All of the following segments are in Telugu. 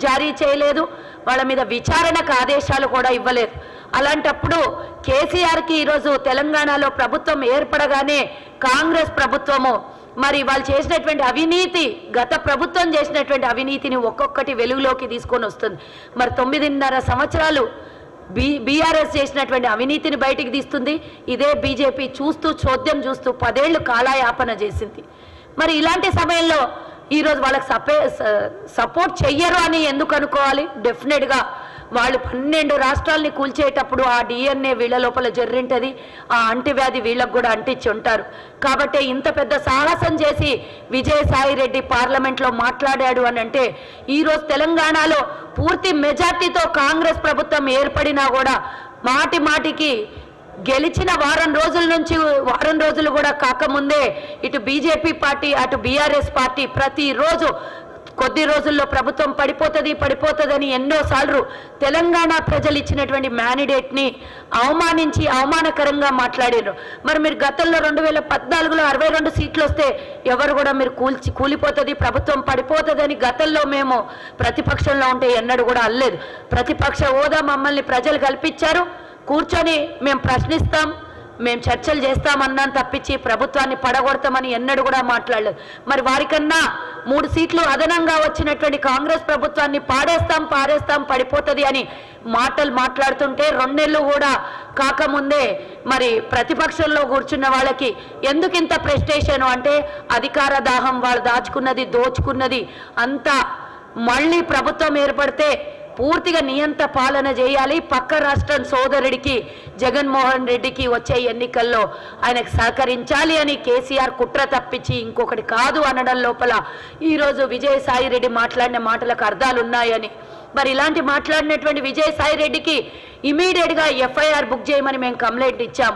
జారీ చేయలేదు, వాళ్ళ మీద విచారణకు ఆదేశాలు కూడా ఇవ్వలేదు. అలాంటప్పుడు కేసీఆర్కి ఈరోజు తెలంగాణలో ప్రభుత్వం ఏర్పడగానే కాంగ్రెస్ ప్రభుత్వము మరి వాళ్ళు చేసినటువంటి అవినీతి, గత ప్రభుత్వం చేసినటువంటి అవినీతిని ఒక్కొక్కటి వెలుగులోకి తీసుకొని వస్తుంది. మరి 9.5 సంవత్సరాలు బీఆర్ఎస్ చేసినటువంటి అవినీతిని బయటికి తీస్తుంది. ఇదే బీజేపీ చూస్తూ చోద్యం చూస్తూ 10 ఏళ్ళు కాలయాపన చేసింది. మరి ఇలాంటి సమయంలో ఈరోజు వాళ్ళకి సపోర్ట్ చెయ్యరు అని ఎందుకు అనుకోవాలి? డెఫినెట్గా వాళ్ళు 12 రాష్ట్రాలని కూల్చేటప్పుడు ఆ డిఎన్ఏ వీళ్ళ లోపల జర్రింటది, ఆ అంటువ్యాధి వీళ్ళకు కూడా అంటించి ఉంటారు. కాబట్టి ఇంత పెద్ద సాహసం చేసి విజయసాయిరెడ్డి పార్లమెంట్లో మాట్లాడాడు అని అంటే ఈరోజు తెలంగాణలో పూర్తి మెజార్టీతో కాంగ్రెస్ ప్రభుత్వం ఏర్పడినా కూడా మాటి మాటికి గెలిచిన వారం రోజులు కూడా కాకముందే ఇటు బీజేపీ పార్టీ అటు బీఆర్ఎస్ పార్టీ ప్రతిరోజు కొద్ది రోజుల్లో ప్రభుత్వం పడిపోతుందని ఎన్నోసార్లు తెలంగాణ ప్రజలు ఇచ్చినటువంటి మ్యాండేట్ని అవమానించి అవమానకరంగా మాట్లాడారు. మరి మీరు గతంలో 2014లో 62 సీట్లు వస్తే ఎవరు కూడా మీరు కూలిపోతుంది ప్రభుత్వం పడిపోతుందని గతంలో మేము ప్రతిపక్షంలో ఉంటే ఎన్నడూ కూడా అనలేదు. ప్రతిపక్ష హోదా మమ్మల్ని ప్రజలు కల్పించారు, కూర్చొని మేము ప్రశ్నిస్తాం, మేము చర్చలు చేస్తామన్నాను తప్పించి ప్రభుత్వాన్ని పడగొడతామని ఎన్నడూ కూడా మాట్లాడలేదు. మరి వారికన్నా 3 సీట్లు అదనంగా వచ్చినటువంటి కాంగ్రెస్ ప్రభుత్వాన్ని పారేస్తాం పడిపోతుంది అని మాటలు మాట్లాడుతుంటే 2 నెలలు కూడా కాకముందే మరి ప్రతిపక్షంలో కూర్చున్న వాళ్ళకి ఎందుకింత ప్రెస్టేషన్ అంటే అధికార దాహం, వాళ్ళు దాచుకున్నది దోచుకున్నది అంతా మళ్ళీ ప్రభుత్వం ఏర్పడితే పూర్తిగా నియంత పాలన చేయాలి, పక్క రాష్ట్రం సోదరుడికి జగన్మోహన్ రెడ్డికి వచ్చే ఎన్నికల్లో ఆయనకు సహకరించాలి అని కేసీఆర్ కుట్ర తప్పించి ఇంకొకటి కాదు అనడం లోపల ఈరోజు విజయసాయిరెడ్డి మాట్లాడిన మాటలకు అర్థాలు ఉన్నాయని, మరి ఇలాంటి మాట్లాడినటువంటి విజయసాయిరెడ్డికి ఇమీడియట్గా ఎఫ్ఐఆర్ బుక్ చేయమని మేము కంప్లైంట్ ఇచ్చాం.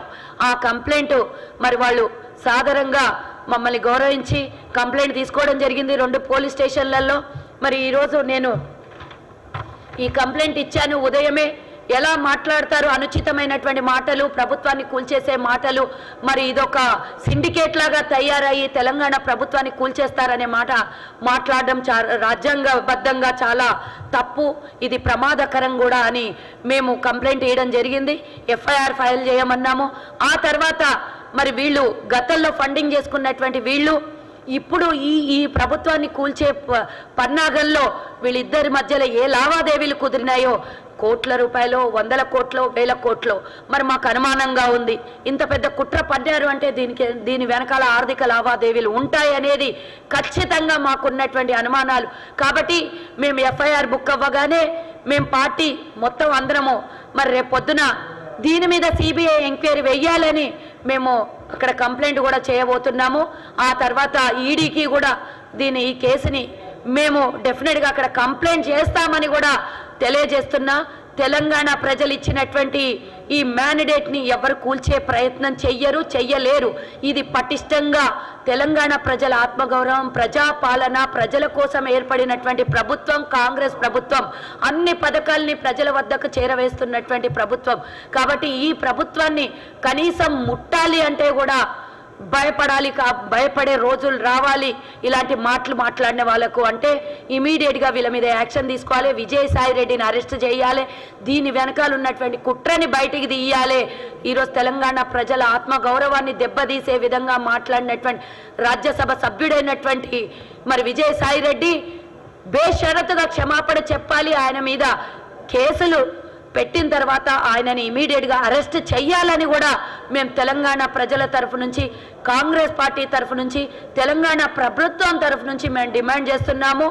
ఆ కంప్లైంట్ మరి వాళ్ళు సాధారణంగా మమ్మల్ని గౌరవించి కంప్లైంట్ తీసుకోవడం జరిగింది 2 పోలీస్ స్టేషన్లలో. మరి ఈరోజు నేను ఈ కంప్లైంట్ ఇచ్చాను. ఉదయమే ఎలా మాట్లాడతారు, అనుచితమైనటువంటి మాటలు, ప్రభుత్వాన్ని కూల్చేసే మాటలు, మరి ఇదొక సిండికేట్ లాగా తయారయ్యి తెలంగాణ ప్రభుత్వాన్ని కూల్చేస్తారనే మాట మాట్లాడడం రాజ్యాంగబద్ధంగా చాలా తప్పు, ఇది ప్రమాదకరం కూడా అని మేము కంప్లైంట్ చేయడం జరిగింది. ఎఫ్ఐఆర్ ఫైల్ చేయమన్నాము. ఆ తర్వాత మరి వీళ్ళు గతంలో ఫండింగ్ చేసుకున్నటువంటి వీళ్ళు ఇప్పుడు ఈ ప్రభుత్వాన్ని కూల్చే పన్నాగంలో వీళ్ళిద్దరి మధ్యలో ఏ లావాదేవీలు కుదిరినాయో కోట్ల రూపాయలు, 100 కోట్లు, 1000 కోట్లు మరి మాకు అనుమానంగా ఉంది. ఇంత పెద్ద కుట్ర పడ్డారు అంటే దీని వెనకాల ఆర్థిక లావాదేవీలు ఉంటాయి అనేది ఖచ్చితంగా మాకున్నటువంటి అనుమానాలు. కాబట్టి మేము ఎఫ్ఐఆర్ బుక్ అవ్వగానే మేము పార్టీ మొత్తం అందరము మరి రేపు పొద్దున దీని మీద సిబిఐ ఎంక్వైరీ వెయ్యాలని మేము అక్కడ కంప్లైంట్ కూడా చేయబోతున్నాము. ఆ తర్వాత ఈడీకి కూడా ఈ కేసుని మేము డెఫినెట్గా అక్కడ కంప్లైంట్ చేస్తామని కూడా తెలియజేస్తున్నా. తెలంగాణ ప్రజలు ఇచ్చినటువంటి ఈ మ్యాండేట్ని ఎవరు కూల్చే ప్రయత్నం చెయ్యలేరు. ఇది పటిష్టంగా తెలంగాణ ప్రజల ఆత్మగౌరవం, ప్రజాపాలన, ప్రజల కోసం ఏర్పడినటువంటి ప్రభుత్వం కాంగ్రెస్ ప్రభుత్వం, అన్ని పథకాల్ని ప్రజల వద్దకు చేరవేస్తున్నటువంటి ప్రభుత్వం. కాబట్టి ఈ ప్రభుత్వాన్ని కనీసం ముట్టాలి అంటే కూడా భయపడే రోజులు రావాలి. ఇలాంటి మాటలు మాట్లాడిన వాళ్ళకు అంటే ఇమీడియట్గా వీళ్ళ మీద యాక్షన్ తీసుకోవాలి. విజయసాయిరెడ్డిని అరెస్ట్ చేయాలి, దీని వెనకాల ఉన్నటువంటి కుట్రని బయటికి తీయాలి. ఈరోజు తెలంగాణ ప్రజల ఆత్మగౌరవాన్ని దెబ్బతీసే విధంగా మాట్లాడినటువంటి రాజ్యసభ సభ్యుడైనటువంటి మరి విజయసాయిరెడ్డి బేషరతుగా క్షమాపణ చెప్పాలి. ఆయన మీద కేసులు పెట్టిన తర్వాత ఆయనని ఇమీడియట్గా అరెస్ట్ చేయాలని కూడా మేము తెలంగాణ ప్రజల తరఫు నుంచి, కాంగ్రెస్ పార్టీ తరఫు నుంచి, తెలంగాణ ప్రభుత్వం తరఫు నుంచి మేము డిమాండ్ చేస్తున్నాము.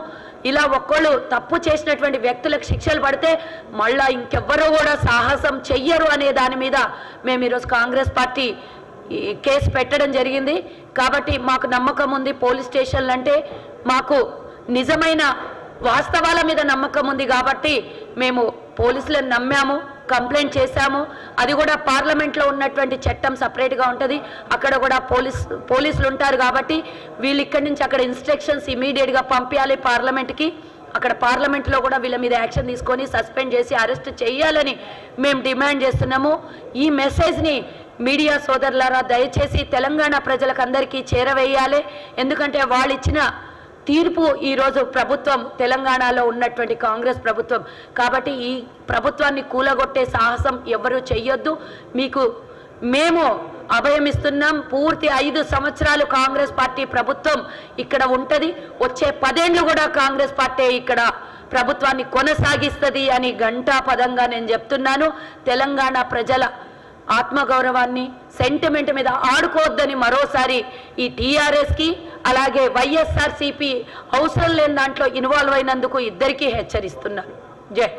ఇలా ఒక్కళ్ళు తప్పు చేసినటువంటి వ్యక్తులకు శిక్షలు పడితే మళ్ళా ఇంకెవ్వరూ కూడా సాహసం చెయ్యరు అనే దాని మీద మేము ఈరోజు కాంగ్రెస్ పార్టీ కేసు పెట్టడం జరిగింది. కాబట్టి మాకు నమ్మకం ఉంది. పోలీస్ స్టేషన్లు అంటే మాకు నిజమైన వాస్తవాల మీద నమ్మకం ఉంది కాబట్టి మేము పోలీసులను నమ్మాము, కంప్లైంట్ చేశాము. అది కూడా పార్లమెంట్లో ఉన్నటువంటి చట్టం సపరేట్గా ఉంటుంది, అక్కడ కూడా పోలీసులు ఉంటారు కాబట్టి వీళ్ళు ఇక్కడి నుంచి అక్కడ ఇన్స్ట్రక్షన్స్ ఇమీడియట్గా పంపించాలి పార్లమెంట్కి. అక్కడ పార్లమెంట్లో కూడా వీళ్ళ మీద యాక్షన్ తీసుకొని సస్పెండ్ చేసి అరెస్ట్ చేయాలని మేము డిమాండ్ చేస్తున్నాము. ఈ మెసేజ్ని మీడియా సోదరులారా దయచేసి తెలంగాణ ప్రజలకు అందరికీ చేరవేయాలి. ఎందుకంటే వాళ్ళు ఇచ్చిన తీర్పు ఈరోజు ప్రభుత్వం తెలంగాణలో ఉన్నటువంటి కాంగ్రెస్ ప్రభుత్వం. కాబట్టి ఈ ప్రభుత్వాన్ని కూలగొట్టే సాహసం ఎవరు చెయ్యొద్దు. మీకు మేము అభయమిస్తున్నాం. పూర్తి 5 సంవత్సరాలు కాంగ్రెస్ పార్టీ ప్రభుత్వం ఇక్కడ ఉంటుంది. వచ్చే 10 ఏళ్ళు కూడా కాంగ్రెస్ పార్టీ ఇక్కడ ప్రభుత్వాన్ని కొనసాగిస్తుంది అని ఘంటాపదంగా నేను చెప్తున్నాను. తెలంగాణ ప్రజల ఆత్మగౌరవాన్ని సెంటిమెంట్ మీద ఆడుకోవద్దని మరోసారి ఈ టీఆర్ఎస్కి అలాగే వైఎస్ఆర్సీపీ అవసరం లేని దాంట్లో ఇన్వాల్వ్ అయినందుకు ఇద్దరికీ హెచ్చరిస్తున్నాను. జై